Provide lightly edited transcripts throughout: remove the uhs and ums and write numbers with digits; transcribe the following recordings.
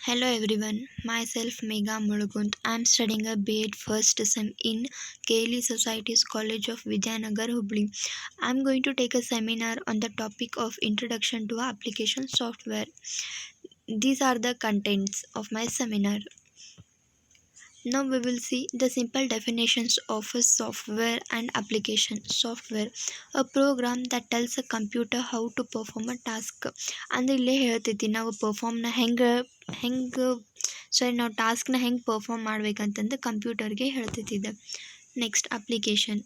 Hello everyone, myself Megha Mulgunt. I am studying a B.Ed first sem in Keli Society's College of Vidyanagar, Hubli. I am going to take a seminar on the topic of Introduction to Application Software. These are the contents of my seminar. Now we will see the simple definitions of a software and application. Software, a program that tells a computer how to perform a task. ಅಂದರೆ ಇಲ್ಲೇ ಹೇಳ್ತೈತಿ ನಾವು ಪರ್ಫಾರ್ಮ್ನ ಹೆಂಗೆ ನಾವು ಟಾಸ್ಕ್ನ ಹೆಂಗೆ perform ಮಾಡ್ಬೇಕಂತಂದು ಕಂಪ್ಯೂಟರ್ಗೆ ಹೇಳ್ತೈತಿದೆ. Next application,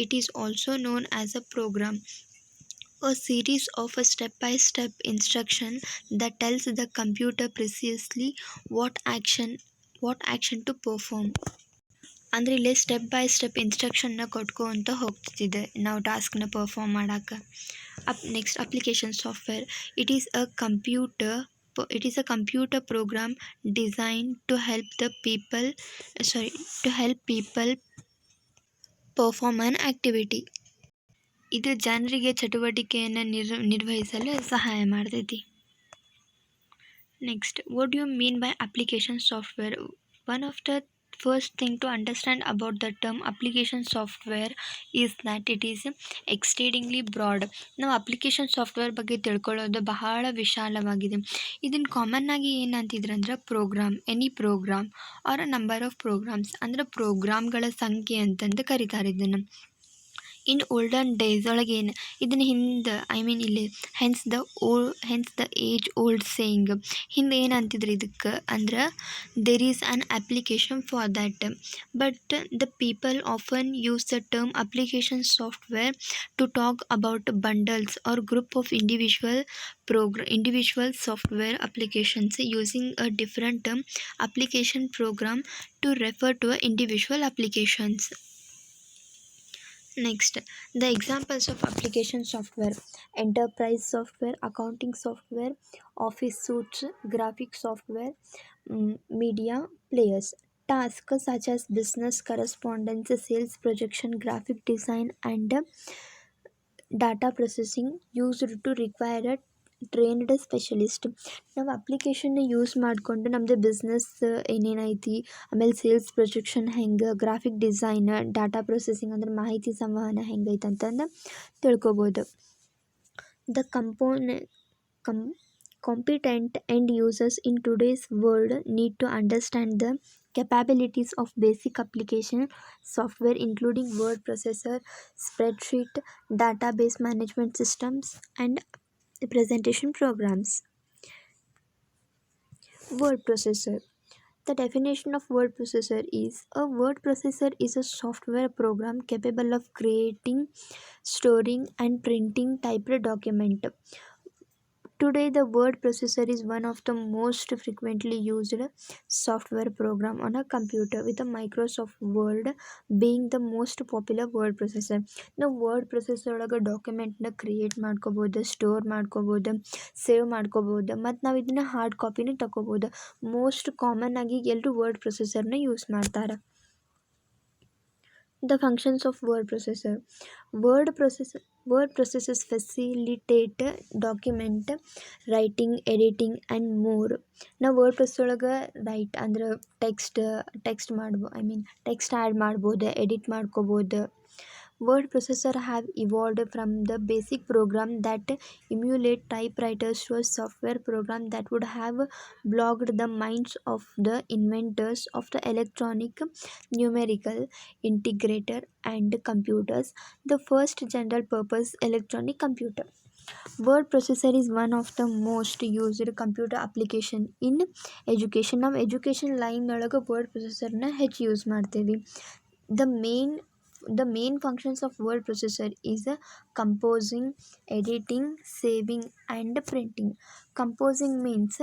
it is also known as a program, a series of a step-by-step instruction that tells the computer precisely what action to perform. ಅಂದರೆ ಇಲ್ಲೇ ಸ್ಟೆಪ್ ಬೈ ಸ್ಟೆಪ್ ಇನ್ಸ್ಟ್ರಕ್ಷನ್ನ ಕೊಟ್ಕೊಂತ ಹೋಗ್ತಿದ್ದೆ ನಾವು ಟಾಸ್ಕ್ನ ಪರ್ಫಾರ್ಮ್ ಮಾಡೋಕೆ. Next application software, it is a computer program designed to help people perform an activity. ಇದು ಜನರಿಗೆ ಚಟುವಟಿಕೆಯನ್ನು ನಿರ್ವಹಿಸಲು ಸಹಾಯ ಮಾಡ್ತೈತಿ. Next, what do you mean by application software? One of the first thing to understand about the term application software is that it is exceedingly broad. ನಾವು application software ಬಗ್ಗೆ ತಿಳ್ಕೊಳ್ಳೋದು ಬಹಳ ವಿಶಾಲವಾಗಿದೆ. ಇದನ್ನು ಕಾಮನ್ ಆಗಿ ಏನಂತಿದ್ರಂದ್ರೆ any program or a number of programs, ಅಂದ್ರೆ ಪ್ರೋಗ್ರಾಮ್ಗಳ ಸಂಖ್ಯೆ ಅಂತಂದು ಕರೀತಾರೆ ಇದನ್ನು. ಇನ್ ಓಲ್ಡನ್ ಡೇಸ್ ಒಳಗೇನು ಇದನ್ನು ಹಿಂದೆ ಇಲ್ಲಿ hence the age old saying, ಹಿಂದೆ ಏನು ಅಂತಿದ್ರು ಇದಕ್ಕೆ ಅಂದ್ರೆ there is an application for that. But the people often use the term application software to talk about bundles or group of individual software applications using a different term application program to refer to individual applications. Next, the examples of application software: enterprise software, accounting software, office suites, graphic software, media players. Tasks such as business correspondence, sales projection, graphic design, and data processing used to require a trained specialist. ನಾವು ಅಪ್ಲಿಕೇಶನ್ನ use ಮಾಡಿಕೊಂಡು ನಮ್ಮದು business ಏನೇನೈತಿ, ಆಮೇಲೆ sales projection ಹೆಂಗೆ, graphic design, data processing ಅಂದ್ರೆ ಮಾಹಿತಿ ಸಂವಹನ ಹೆಂಗೈತೆ ಅಂತಂದು ತಿಳ್ಕೊಬೋದು. The competent end users in today's world need to understand the capabilities of basic application software including word processor, spreadsheet, database management systems, and presentation programs. Word processor. The definition of word processor is: a word processor is a software program capable of creating, storing, and printing typed document. Today, the word processor is one of the most frequently used software program on a computer, with the Microsoft Word being the most popular word processor. ನಾವು word processor ಒಳಗೆ ಡಾಕ್ಯುಮೆಂಟ್ನ create ಮಾಡ್ಕೋಬೋದು, store ಮಾಡ್ಕೋಬೋದು, save ಮಾಡ್ಕೋಬೋದು, ಮತ್ತು ನಾವು ಇದನ್ನು hard ಕಾಪಿನೂ ತಗೋಬೋದು. Most common ಆಗಿ ಎಲ್ಲರೂ ವರ್ಡ್ ಪ್ರೊಸೆಸರ್ನ ಯೂಸ್ ಮಾಡ್ತಾರೆ. The functions of word processor. Word processors facilitate document writing, editing, and more. ನಾವು ವರ್ಡ್ ಪ್ರೊಸೆಸ್ ಒಳಗೆ ರೈಟ್ ಅಂದ್ರೆ ಟೆಕ್ಸ್ಟ್ ಆ್ಯಡ್ ಮಾಡ್ಬೋದು, ಎಡಿಟ್ ಮಾಡ್ಕೋಬೋದು. Word processor have evolved from the basic program that emulate typewriters to a software program that would have blogged the minds of the inventors of the electronic, numerical, integrator, and computers, the first general purpose electronic computer. Word processor is one of the most used computer application in education. ನಾವು education line ಒಳಗೆ word ಪ್ರೊಸೆಸರ್ನ ಹೆಚ್ಚು use ಮಾಡ್ತೇವೆ. The main functions of word processor is composing, editing, saving, and printing. Composing means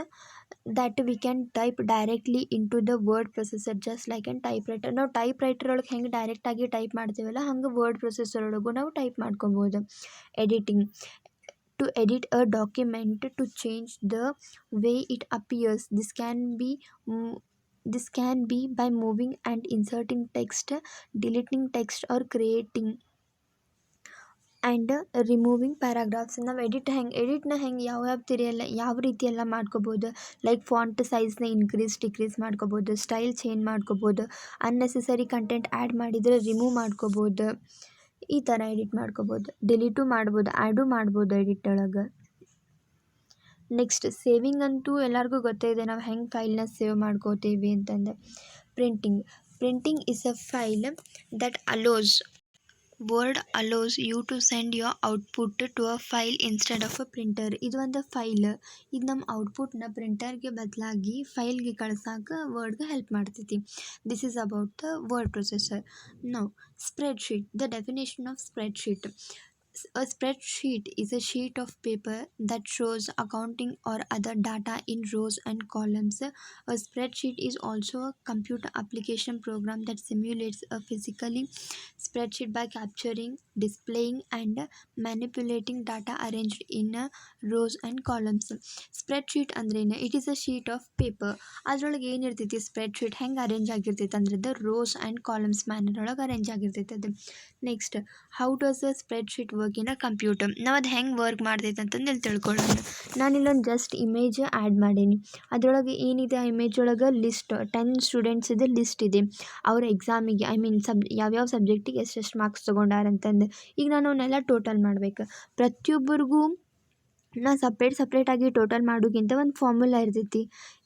that we can type directly into the word processor just like a typewriter. ನಾವು typewriter ಒಳಗೆ ಹೆಂಗೆ ಡೈರೆಕ್ಟಾಗಿ type ಮಾಡ್ತೀವಲ್ಲ ಹಂಗೆ word processor ಒಳಗೂ ನಾವು type ಮಾಡ್ಕೊಬೋದು. Editing, to edit a document to change the way it appears. This can be by moving and inserting text, deleting text, or creating and removing paragraphs. ನಾವು ಎಡಿಟ್ನ ಹೆಂಗೆ ಯಾವ ರೀತಿ ಎಲ್ಲ ಮಾಡ್ಕೋಬೋದು. ಲೈಕ್ ಫಾಂಟ್ ಸೈಜ್ನ ಇನ್ಕ್ರೀಸ್ ಡಿಕ್ರೀಸ್ ಮಾಡ್ಕೋಬೋದು, style change ಮಾಡ್ಕೋಬೋದು, unnecessary content add ಮಾಡಿದರೆ remove ಮಾಡ್ಕೋಬೋದು, ಈ ಥರ ಎಡಿಟ್ ಮಾಡ್ಕೋಬೋದು. ಡಿಲೀಟು ಮಾಡ್ಬೋದು, ಆ್ಯಡು ಮಾಡ್ಬೋದು ಎಡಿಟ್ ಒಳಗೆ. ನೆಕ್ಸ್ಟ್ ಸೇವಿಂಗ್ ಅಂತೂ ಎಲ್ಲರಿಗೂ ಗೊತ್ತೇ ಇದೆ, ನಾವು ಹೆಂಗೆ ಫೈಲ್ನ ಸೇವ್ ಮಾಡ್ಕೋತೀವಿ ಅಂತಂದು. Printing is a file that Word allows you to send your output to a file instead of a printer. ಇದು ಒಂದು ಫೈಲ್, ಇದು ನಮ್ಮ ಔಟ್ಪುಟ್ನ ಪ್ರಿಂಟರ್ಗೆ ಬದಲಾಗಿ ಫೈಲ್ಗೆ ಕಳ್ಸೋಕೆ ವರ್ಡ್ಗೆ ಹೆಲ್ಪ್ ಮಾಡ್ತೈತಿ. This is about the word processor. Now spreadsheet. The definition of spreadsheet. A spreadsheet is a sheet of paper that shows accounting or other data in rows and columns. A spreadsheet is also a computer application program that simulates a physically spreadsheet by capturing, displaying, and manipulating data arranged in rows and columns. Spreadsheet ಅಂದ್ರೇನು? It is a sheet of paper. ಅದ್ರೊಳಗೆ ಏನಿರ್ತೈತಿ, spreadsheet ಹೆಂಗೆ arrange ಆಗಿರ್ತೈತೆ ಅಂದ್ರೆ the rows and columns manner ಒಳಗೆ arrange ಆಗಿರ್ತೈತೆ ಅದು. Next, how does a spreadsheet work in a computer? ನಾವು ಅದು ಹೆಂಗೆ ವರ್ಕ್ ಮಾಡ್ತೈತೆ ಅಂತಂದು ಇಲ್ಲಿ ತಿಳ್ಕೊಳ್ಳೋಣ. ನಾನಿಲ್ಲೊಂದು ಜಸ್ಟ್ ಇಮೇಜ್ ಆ್ಯಡ್ ಮಾಡೀನಿ. ಅದರೊಳಗೆ ಏನಿದೆ, ಆ ಇಮೇಜ್ ಒಳಗೆ ಲಿಸ್ಟ್ 10 ಸ್ಟೂಡೆಂಟ್ಸ್ ಇದೆ ಲಿಸ್ಟ್ ಇದೆ. ಅವ್ರ ಎಕ್ಸಾಮಿಗೆ ಯಾವ್ಯಾವ ಸಬ್ಜೆಕ್ಟಿಗೆ ಎಷ್ಟೆಷ್ಟು ಮಾರ್ಕ್ಸ್ ತೊಗೊಂಡಾರಂತಂದು. ಈಗ ನಾನು ಅವನ್ನೆಲ್ಲ ಟೋಟಲ್ ಮಾಡ್ಬೇಕು. ಪ್ರತಿಯೊಬ್ಬರಿಗೂ ನಾ ಸಪ್ರೇಟಾಗಿ ಟೋಟಲ್ ಮಾಡೋಕ್ಕಿಂತ ಒಂದು ಫಾರ್ಮುಲಾ ಇರ್ತೈತಿ.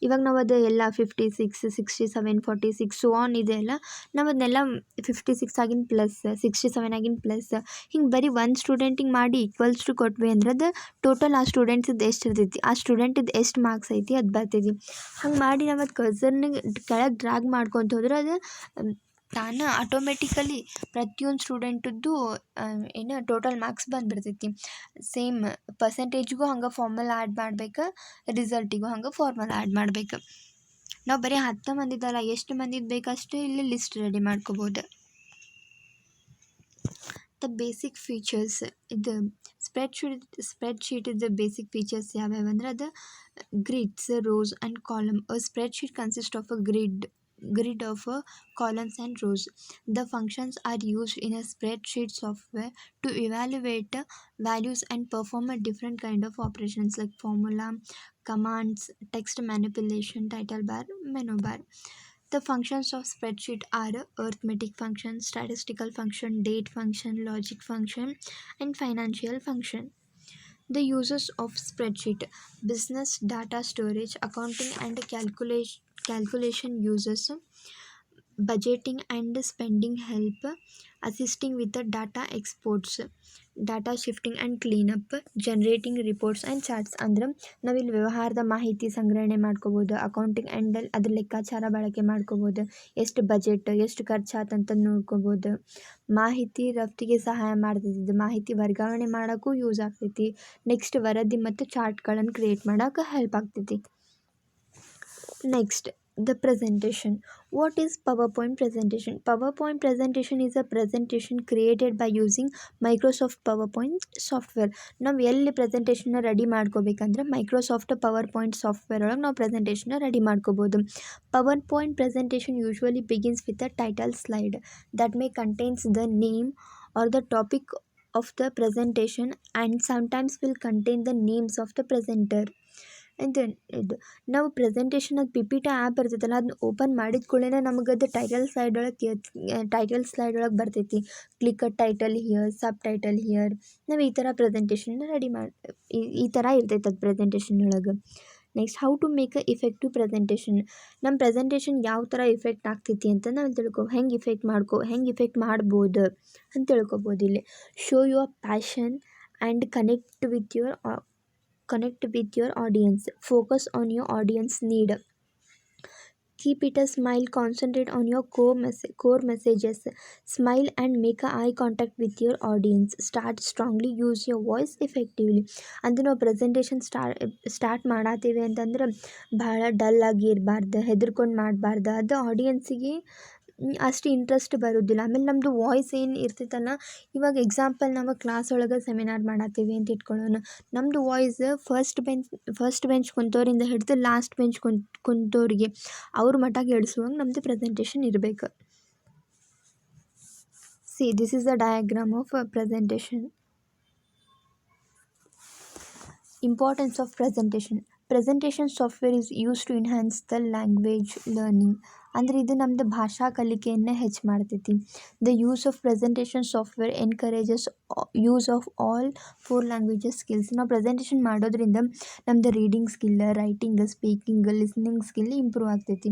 ಇವಾಗ ನಾವು ಅದು ಎಲ್ಲ 56, 67, 46 ಸೊ ಆನ್ ಇದೆ ಅಲ್ಲ, ನಾವು ಅದನ್ನೆಲ್ಲ 56 ಆಗಿನ ಪ್ಲಸ್ 67 ಆಗಿನ ಪ್ಲಸ್ ಹಿಂಗೆ ಬರೀ ಒಂದು ಸ್ಟೂಡೆಂಟಿಗೆ ಮಾಡಿ ಈಕ್ವಲ್ಸ್ ಟು ಕೊಟ್ವಿ ಅಂದ್ರೆ ಅದು ಟೋಟಲ್ ಆ ಸ್ಟೂಡೆಂಟ್ಸಿದ್ದು ಎಷ್ಟು ಇರ್ತೈತಿ, ಆ ಸ್ಟೂಡೆಂಟಿದ್ದು ಎಷ್ಟು ಮಾರ್ಕ್ಸ್ ಐತಿ ಅದು ಬರ್ತೈತಿ. ಹಂಗೆ ಮಾಡಿ ನಾವು ಅದು ಕರ್ಸರ್ನ ಕೆಳಗೆ ಡ್ರ್ಯಾಗ್ ಮಾಡ್ಕೊತ ಹೋದ್ರೆ ಅದು ತಾನು ಆಟೋಮೆಟಿಕಲಿ ಪ್ರತಿಯೊಂದು ಸ್ಟೂಡೆಂಟದ್ದು ಏನು ಟೋಟಲ್ ಮಾರ್ಕ್ಸ್ ಬಂದುಬಿಡ್ತೈತಿ. ಸೇಮ್ ಪರ್ಸೆಂಟೇಜ್ಗೂ ಹಂಗೆ ಫಾರ್ಮುಲಾ ಆ್ಯಡ್ ಮಾಡ್ಬೇಕು, ರಿಸಲ್ಟಿಗೂ ಹಂಗೆ ಫಾರ್ಮುಲಾ ಆ್ಯಡ್ ಮಾಡ್ಬೇಕು. ನಾವು ಬರೀ 10 ಮಂದಿದಲ್ಲ, ಎಷ್ಟು ಮಂದಿದು ಬೇಕಷ್ಟು ಇಲ್ಲಿ ಲಿಸ್ಟ್ ರೆಡಿ ಮಾಡ್ಕೋಬೋದು. The basic features. ಇದು ಸ್ಪ್ರೆಡ್ಶೀಟಿದ್ದು ಬೇಸಿಕ್ ಫೀಚರ್ಸ್ ಯಾವ್ಯಾವ ಅಂದ್ರೆ ಅದು grids, rose and column. A spreadsheet consist of a grid of columns and rows. The functions are used in a spreadsheet software to evaluate values and perform a different kind of operations like formula, commands, text manipulation, title bar, menu bar. The functions of spreadsheet are arithmetic function, statistical function, date function, logic function, and financial function. The uses of spreadsheet: business data storage, accounting and calculation uses, budgeting and spending help, assisting with the data exports, data shifting and cleanup, generating reports and charts. ಅಂದ್ರೆ ನಾವಿಲ್ಲಿ ವ್ಯವಹಾರದ ಮಾಹಿತಿ ಸಂಗ್ರಹಣೆ ಮಾಡ್ಕೋಬೋದು, accounting and ಅದ್ರ ಲೆಕ್ಕಾಚಾರ ಬಳಕೆ ಮಾಡ್ಕೋಬೋದು, ಎಷ್ಟು ಬಜೆಟ್ ಎಷ್ಟು ಖರ್ಚಾತಂತ ನೋಡ್ಕೋಬೋದು. ಮಾಹಿತಿ ರಫ್ತಿಗೆ ಸಹಾಯ ಮಾಡ್ತೈತಿ, ಮಾಹಿತಿ ವರ್ಗಾವಣೆ ಮಾಡೋಕ್ಕೂ ಯೂಸ್ ಆಗ್ತೈತಿ. ನೆಕ್ಸ್ಟ್ ವರದಿ ಮತ್ತು ಚಾರ್ಟ್ಗಳನ್ನು ಕ್ರಿಯೇಟ್ ಮಾಡೋಕೆ ಹೆಲ್ಪ್ ಆಗ್ತೈತಿ. Next, the presentation. What is PowerPoint presentation? PowerPoint presentation is a presentation created by using Microsoft PowerPoint software. ನಾವು ಎಲ್ಲಿ ಪ್ರೆಸೆಂಟೇಷನ್ನ ರೆಡಿ ಮಾಡ್ಕೋಬೇಕಂದ್ರೆ ಮೈಕ್ರೋಸಾಫ್ಟ್ ಪವರ್ ಪಾಯಿಂಟ್ ಸಾಫ್ಟ್ವೇರ್ ಒಳಗೆ ನಾವು ಪ್ರೆಸೆಂಟೇಷನ್ನ ರೆಡಿ ಮಾಡ್ಕೋಬೋದು. PowerPoint presentation usually begins with a title slide that may contains the name or the topic of the presentation and sometimes will contain the names of the presenter. ಇದು ನಾವು presentation ಅದು PPT app ಇರ್ತೈತಲ್ಲ, ಅದನ್ನ open ಮಾಡಿದ ಕೂಡಲೇ ನಮಗೆ ಅದು title slide ಒಳಗೆ ಬರ್ತೈತಿ. Click a title here, sub title here. ನಾವು ಈ ಥರ ಪ್ರೆಸೆಂಟೇಷನ್ನ ರೆಡಿ ಈ ಥರ ಇರ್ತೈತೆ ಅದು ಪ್ರೆಸೆಂಟೇಷನ್ ಒಳಗೆ. Next, how to make a effective presentation. ನಮ್ಮ ಪ್ರೆಸೆಂಟೇಷನ್ ಯಾವ ಥರ ಇಫೆಕ್ಟ್ ಆಗ್ತೈತಿ ಅಂತ ನಾವು ಹೆಂಗೆ ಇಫೆಕ್ಟ್ ಮಾಡ್ಬೋದು ಅಂತ ತಿಳ್ಕೊಬೋದು. ಇಲ್ಲಿ show your passion and connect with your audience. Focus on your audience need. Keep it a smile. Concentrate on your core messages. Smile and make eye contact with your audience. Start strongly. Use your voice effectively. ಅಂದರೆ ನಾವು presentation start ಮಾಡತ್ತೀವಿ ಅಂತಂದ್ರೆ ಭಾಳ dull ಆಗಿ ಇರಬಾರ್ದು, ಹೆದರ್ಕೊಂಡು ಮಾಡಬಾರ್ದು. ಅದು ಆಡಿಯನ್ಸಿಗೆ ಅಷ್ಟು ಇಂಟ್ರೆಸ್ಟ್ ಬರೋದಿಲ್ಲ. ಆಮೇಲೆ ನಮ್ಮದು ವಾಯ್ಸ್ ಏನು ಇರ್ತೈತಲ್ಲ, ಇವಾಗ ಎಕ್ಸಾಂಪಲ್ ನಾವು ಕ್ಲಾಸ್ ಒಳಗೆ ಸೆಮಿನಾರ್ ಮಾಡತ್ತೀವಿ ಅಂತ ಇಟ್ಕೊಳ್ಳೋಣ. ನಮ್ಮದು ವಾಯ್ಸ್ ಫಸ್ಟ್ ಬೆಂಚ್ ಕುಂತೋರಿಂದ ಹಿಡಿದು ಲಾಸ್ಟ್ ಬೆಂಚ್ ಕುಂತೋರಿಗೆ ಅವ್ರ ಮಟ್ಟ ಕೇಳಿಸುವಂಗೆ ನಮ್ಮದು ಪ್ರೆಸೆಂಟೇಷನ್ ಇರಬೇಕು. C, this is the diagram of presentation. Importance of presentation. Presentation software is used to enhance the language learning. ಅಂದರೆ ಇದು ನಮ್ಮದು ಭಾಷಾ ಕಲಿಕೆಯನ್ನು ಹೆಚ್ಚು ಮಾಡ್ತೈತಿ. The use of presentation software encourages use of all 4 languages skills. ನಾವು ಪ್ರೆಸೆಂಟೇಷನ್ ಮಾಡೋದ್ರಿಂದ ನಮ್ಮದು reading skill, writing, speaking, listening skill improve ಆಗ್ತೈತಿ.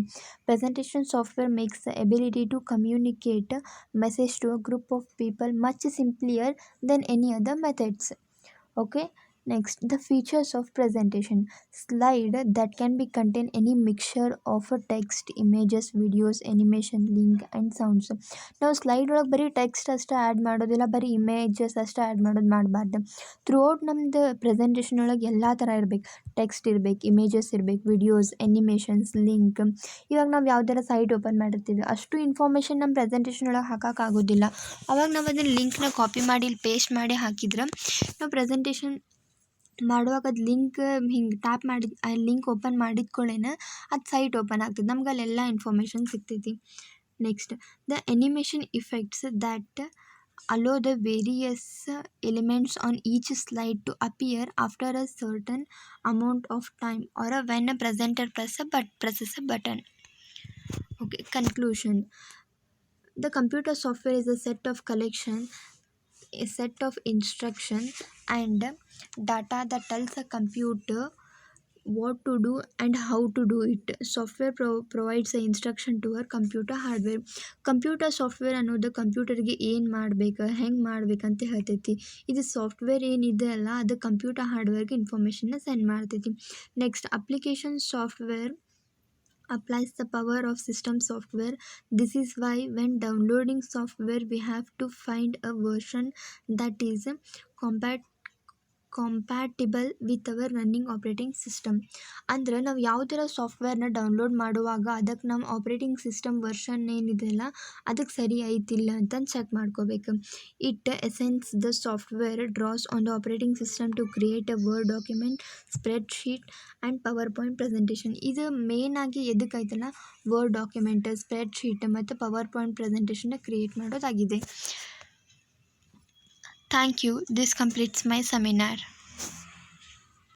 Presentation software makes the ability to communicate message to a group of people much simplier than any other methods. Okay, next, the features of presentation. Slide that can be contain any mixture of a text, images, videos, animation, link and sounds. ನಾವು slide ಒಳಗೆ ಬರೀ text ಅಷ್ಟೇ add ಮಾಡೋದಿಲ್ಲ, ಬರೀ images ಅಷ್ಟೇ add ಮಾಡೋದು ಮಾಡಬಾರ್ದು. Throughout ನಮ್ಮದು ಪ್ರೆಸೆಂಟೇಷನ್ ಒಳಗೆ ಎಲ್ಲ ಥರ ಇರಬೇಕು. ಟೆಕ್ಸ್ಟ್ ಇರಬೇಕು, ಇಮೇಜಸ್ ಇರಬೇಕು, ವಿಡಿಯೋಸ್, ಎನಿಮೇಷನ್ಸ್, ಲಿಂಕ್. ಇವಾಗ ನಾವು ಯಾವುದೆಲ್ಲ ಸೈಟ್ ಓಪನ್ ಮಾಡಿರ್ತೀವಿ ಅಷ್ಟು ಇನ್ಫಾರ್ಮೇಷನ್ ನಮ್ಮ ಪ್ರೆಸೆಂಟೇಷನ್ ಒಳಗೆ ಹಾಕೋಕ್ಕಾಗೋದಿಲ್ಲ. ಅವಾಗ ನಾವು ಅದನ್ನು ಲಿಂಕ್ನ ಕಾಪಿ ಮಾಡಿ ಇಲ್ಲಿ ಪೇಸ್ಟ್ ಮಾಡಿ ಹಾಕಿದ್ರೆ ನಾವು ಪ್ರೆಸೆಂಟೇಷನ್ ಮಾಡುವಾಗ ಅದು ಲಿಂಕ್ ಹಿಂಗೆ ಟ್ಯಾಪ್ ಮಾಡಿ ಆ ಲಿಂಕ್ ಓಪನ್ ಮಾಡಿದ್ಕೊಳ್ಳೇನೆ ಅದು ಸೈಟ್ ಓಪನ್ ಆಗ್ತದೆ, ನಮ್ಗೆ ಅಲ್ಲೆಲ್ಲ ಇನ್ಫಾರ್ಮೇಷನ್ ಸಿಗ್ತೈತಿ. Next, the animation effects that allow the various elements on each slide to appear after a certain amount of time or when a presenter presses a button. Okay, conclusion. The computer software is a set of instructions and data that tells a computer what to do and how to do it. Software provides the instruction to our computer hardware. Computer software ಅನ್ನೋದು ಕಂಪ್ಯೂಟರ್ಗೆ ಏನು ಮಾಡ್ಬೇಕು, ಹೆಂಗೆ ಮಾಡ್ಬೇಕಂತ ಹೇಳ್ತೈತಿ. ಇದು software ಏನಿದೆ ಅಲ್ಲ ಅದು ಕಂಪ್ಯೂಟರ್ ಹಾರ್ಡ್ವೇರ್ಗೆ ಇನ್ಫಾರ್ಮೇಷನ್ನ ಸೆಂಡ್ ಮಾಡ್ತೈತಿ. Next, application software applies the power of system software. This is why when downloading software we have to find a version that is compatible with our running operating system. ಅಂದ್ರೆ ನಾವು ಯಾವುದರ ಸಾಫ್ಟ್ವೇರ್ನ download ಮಾಡುವಾಗ ಅದಕ್ಕೆ ನಮ್ಮ operating system version ಏನಿದೆಯಲ್ಲ ಅದಕ್ಕೆ ಸರಿ ಐತಿಲ್ಲ ಅಂತ ಚೆಕ್ ಮಾಡ್ಕೋಬೇಕು. It essence the software draws on the operating system to create a word document, spreadsheet and PowerPoint presentation. ಇದು ಮೇಯ್ನಾಗಿ ಎದಕ್ಕೈತಲ್ಲ ವರ್ಡ್ ಡಾಕ್ಯುಮೆಂಟ್, ಸ್ಪ್ರೆಡ್ ಶೀಟ್ ಮತ್ತು ಪವರ್ ಪಾಯಿಂಟ್ ಪ್ರೆಸೆಂಟೇಷನ್ನ ಕ್ರಿಯೇಟ್ ಮಾಡೋದಾಗಿದೆ. Thank you. This completes my seminar.